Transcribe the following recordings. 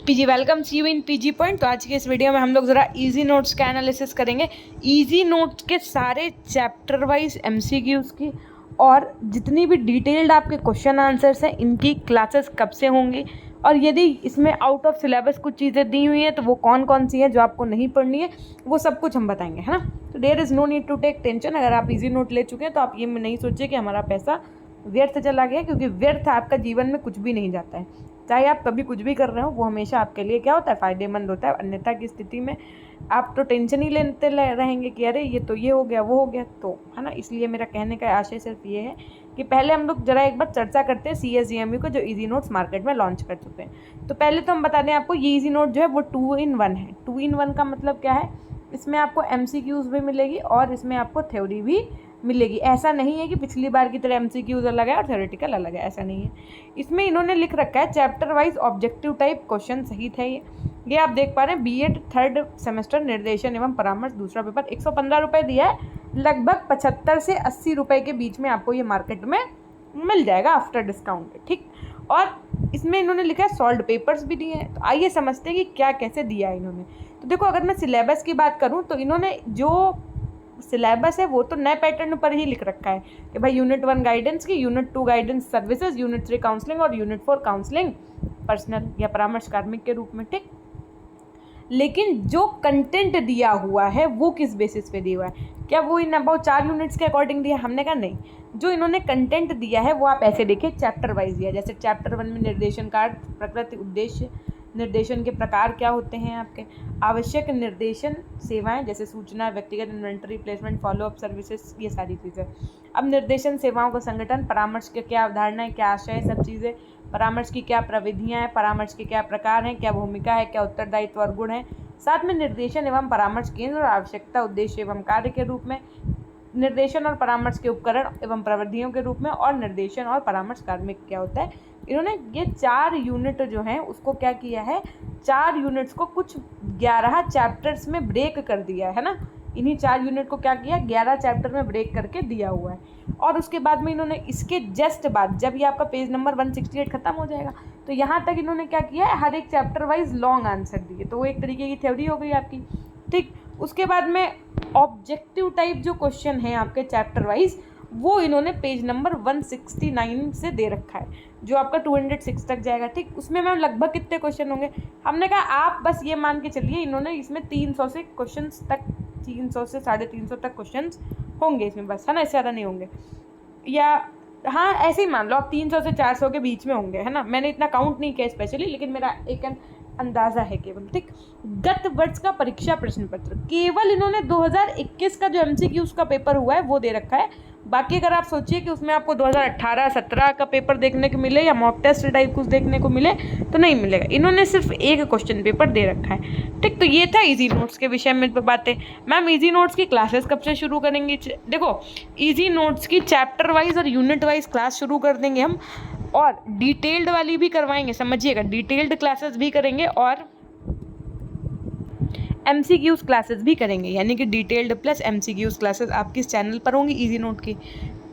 PG welcome see you in PG point. तो आज के इस वीडियो में हम लोग ज़रा इजी नोट्स का एनालिसिस करेंगे। इजी नोट्स के सारे चैप्टर वाइज एमसीक्यूज़ की और जितनी भी डिटेल्ड आपके क्वेश्चन आंसर्स हैं इनकी क्लासेस कब से होंगी, और यदि इसमें आउट ऑफ सिलेबस कुछ चीज़ें दी हुई हैं तो वो कौन कौन सी हैं जो आपको नहीं पढ़नी है, वो सब कुछ हम बताएंगे, है ना। तो there is no need to take tension. अगर आप इजी नोट ले चुके हैं तो आप ये नहीं सोचिए कि हमारा पैसा व्यर्थ चला गया, क्योंकि व्यर्थ आपका जीवन में कुछ भी नहीं जाता है। चाहे आप कभी कुछ भी कर रहे हो वो हमेशा आपके लिए क्या होता है, फ़ायदेमंद होता है। अन्यथा की स्थिति में आप तो टेंशन ही लेते रहेंगे कि अरे ये तो ये हो गया वो हो गया, तो है ना। इसलिए मेरा कहने का आशय सिर्फ ये है कि पहले हम लोग जरा एक बार चर्चा करते हैं CSGMU को, जो इजी नोट्स मार्केट में लॉन्च कर चुके हैं। तो पहले तो हम बता दें आपको, ये इजी नोट जो है वो 2 in 1 है। 2 in 1 का मतलब क्या है, इसमें आपको MCQs भी मिलेगी और इसमें आपको थ्योरी भी मिलेगी। ऐसा नहीं है कि पिछली बार की तरह MCQs अलग है और थ्योरेटिकल अलग है, ऐसा नहीं है। इसमें इन्होंने लिख रखा है chapter wise objective type question सहित है। ये आप देख पा रहे हैं, B.Ed 3rd सेमेस्टर निर्देशन एवं परामर्श दूसरा पेपर 115 रुपये दिया है। लगभग 75 से 80 रुपये के बीच में आपको ये मार्केट में मिल जाएगा आफ्टर डिस्काउंट, ठीक। और इसमें इन्होंने लिखा है सॉल्व पेपर्स भी दिए हैं। तो आइए समझते हैं कि क्या कैसे दिया है इन्होंने। तो देखो, अगर मैं सिलेबस की बात करूँ तो इन्होंने जो सिलेबस है वो तो नए पैटर्न पर ही लिख रखा है कि भाई यूनिट 1 गाइडेंस की, unit 2 guidance services, unit 3 counselling और यूनिट 4 काउंसलिंग पर्सनल या परामर्श कार्मिक के रूप में, ठीक। लेकिन जो कंटेंट दिया हुआ है वो किस बेसिस पे दिया हुआ है, क्या वो इन अबाउट 4 यूनिट्स के अकॉर्डिंग दिया? हमने कहा नहीं। जो इन्होंने कंटेंट दिया है वो आप ऐसे देखिए, चैप्टर वाइज दिया। जैसे चैप्टर 1 में निर्देशन कार्ड, प्रकृति, उद्देश्य, निर्देशन के प्रकार क्या होते हैं आपके, आवश्यक निर्देशन सेवाएं जैसे सूचना, व्यक्तिगत इन्वेंटरी, प्लेसमेंट, फॉलोअप सर्विसेज, ये सारी चीज़ें। अब निर्देशन सेवाओं का संगठन, परामर्श के क्या अवधारणा है, क्या आशय है, सब चीज़ें। परामर्श की क्या प्रविधियाँ हैं, परामर्श के क्या प्रकार हैं, क्या भूमिका है, क्या उत्तरदायित्व और गुण है। साथ में निर्देशन एवं परामर्श केंद्र और आवश्यकता, उद्देश्य एवं कार्य के रूप में, निर्देशन और परामर्श के उपकरण एवं प्रविधियों के रूप में, और निर्देशन और परामर्श कार्मिक क्या होता है। इन्होंने ये 4 यूनिट जो हैं उसको क्या किया है, 4 यूनिट्स को कुछ 11 चैप्टर्स में ब्रेक कर दिया है ना। इन्हीं 4 यूनिट को क्या किया, 11 चैप्टर में ब्रेक करके दिया हुआ है। और उसके बाद में इन्होंने इसके जस्ट बाद, जब ये आपका पेज नंबर 168 खत्म हो जाएगा, तो यहाँ तक इन्होंने क्या किया है, हर एक चैप्टर वाइज लॉन्ग आंसर दिए। तो वो एक तरीके की थ्योरी हो गई आपकी, ठीक। उसके बाद में ऑब्जेक्टिव टाइप जो क्वेश्चन है आपके चैप्टर वाइज, वो इन्होंने पेज नंबर 169 से दे रखा है, जो आपका 206 तक जाएगा, ठीक। उसमें मैम लगभग कितने क्वेश्चन होंगे, हमने कहा आप बस ये मान के चलिए इन्होंने इसमें 300 से क्वेश्चंस तक, 300 से 350 तक क्वेश्चंस होंगे इसमें, बस, है ना। इससे ज़्यादा नहीं होंगे, या हाँ ऐसे ही मान लो आप 300 से 400 के बीच में होंगे, है ना। मैंने इतना काउंट नहीं किया स्पेशली, लेकिन मेरा एक अंदाज़ा है केवल, ठीक। गत वर्ष का परीक्षा प्रश्न पत्र केवल इन्होंने 2021 का जो MCQs का पेपर हुआ है वो दे रखा है। बाकी अगर आप सोचिए कि उसमें आपको 2018-17 का पेपर देखने को मिले या मॉक टेस्ट टाइप कुछ देखने को मिले, तो नहीं मिलेगा। इन्होंने सिर्फ एक क्वेश्चन पेपर दे रखा है, ठीक। तो ये था इजी नोट्स के विषय में बातें। मैम इजी नोट्स की क्लासेस कब से शुरू करेंगी? देखो, इजी नोट्स की चैप्टर वाइज और यूनिट वाइज क्लास शुरू कर देंगे हम, और डिटेल्ड वाली भी करवाएंगे, समझिएगा, डिटेल्ड क्लासेस भी करेंगे और MCQs क्लासेस भी करेंगे। यानी कि डिटेल्ड प्लस MCQs क्लासेस आपकी इस चैनल पर होंगी इजी नोट की।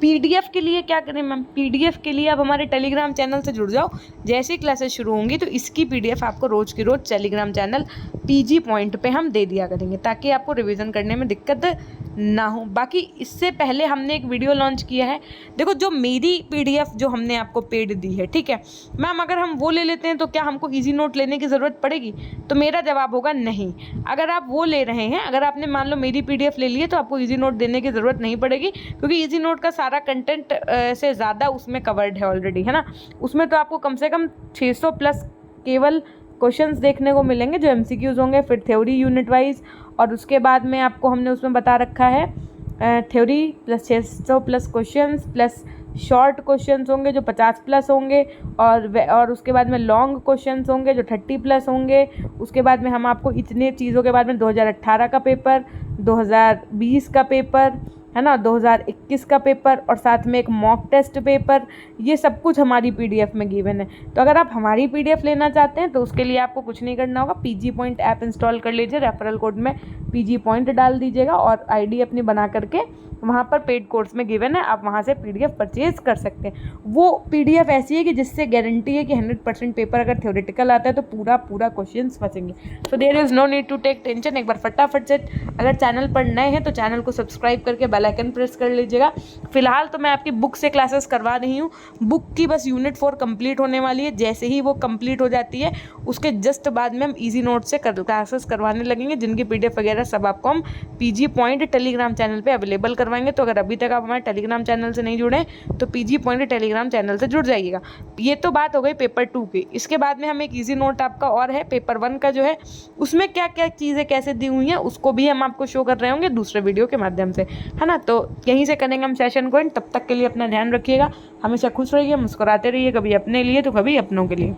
PDF के लिए क्या करें मैम? PDF के लिए आप हमारे टेलीग्राम चैनल से जुड़ जाओ। जैसे ही क्लासेस शुरू होंगी तो इसकी PDF आपको रोज़ की रोज़ टेलीग्राम चैनल PG पॉइंट पे हम दे दिया करेंगे, ताकि आपको रिवीजन करने में दिक्कत ना हो। बाकी इससे पहले हमने एक वीडियो लॉन्च किया है, देखो, जो मेरी PDF जो हमने आपको पेड दी है, ठीक है मैम, अगर हम वो ले लेते हैं तो क्या हमको इजी नोट लेने की ज़रूरत पड़ेगी? तो मेरा जवाब होगा नहीं। अगर आप वो ले रहे हैं, अगर आपने मान लो मेरी PDF ले ली है, तो आपको इजी नोट देने की ज़रूरत नहीं पड़ेगी, क्योंकि इजी नोट का सारा कंटेंट से ज़्यादा उसमें कवर्ड है ऑलरेडी, है ना। उसमें तो आपको कम से कम 600 प्लस केवल क्वेश्चंस देखने को मिलेंगे जो MCQs होंगे, फिर थ्योरी यूनिट वाइज, और उसके बाद में आपको हमने उसमें बता रखा है theory plus 600 plus questions plus short questions होंगे जो 50 प्लस होंगे, और उसके बाद में लॉन्ग क्वेश्चंस होंगे जो 30 प्लस होंगे। उसके बाद में हम आपको इतने चीज़ों के बाद में 2018 का पेपर, 2020 का पेपर, है ना, 2021 का पेपर, और साथ में एक मॉक टेस्ट पेपर, ये सब कुछ हमारी PDF में गिवन है। तो अगर आप हमारी PDF लेना चाहते हैं तो उसके लिए आपको कुछ नहीं करना होगा, PG पॉइंट ऐप इंस्टॉल कर लीजिए, रेफरल कोड में PG पॉइंट डाल दीजिएगा और ID अपनी बना करके वहाँ पर पेड कोर्स में गिवन है, आप वहाँ से PDF परचेज कर सकते हैं। वो PDF ऐसी है कि जिससे गारंटी है कि 100% पेपर अगर थ्योरेटिकल आता है तो पूरा क्वेश्चन फंसेंगे। So there is no need to take tension. एक बार फटाफट से अगर चैनल पर नए हैं तो चैनल को सब्सक्राइब करके बेल आइकन प्रेस कर लीजिएगा। फिलहाल तो मैं आपकी बुक से क्लासेस करवा रही हूँ। बुक की बस यूनिट 4 कंप्लीट होने वाली है। जैसे ही वो कंप्लीट हो जाती है उसके जस्ट बाद में हम ईजी नोट से क्लासेस करवाने लगेंगे, जिनकी PDF वगैरह सब आपको हम PG पॉइंट टेलीग्राम चैनल पे अवेलेबल करवाएंगे। तो अगर अभी तक आप हमारे टेलीग्राम चैनल से नहीं जुड़े तो PG पॉइंट टेलीग्राम चैनल से जुड़ जाइएगा। ये तो बात हो गई पेपर 2 की। इसके बाद में हम एक ईजी नोट आपका और है पेपर 1 का जो है, उसमें क्या क्या चीज़ें कैसे दी हुई हैं उसको भी हम आपको शो कर रहे होंगे दूसरे वीडियो के माध्यम से, है ना। तो यहीं से करेंगे हम सेशन को एंड। तब तक के लिए अपना ध्यान रखिएगा, हमेशा खुश रहिए, मुस्कुराते रहिए, कभी अपने लिए तो कभी अपनों के लिए।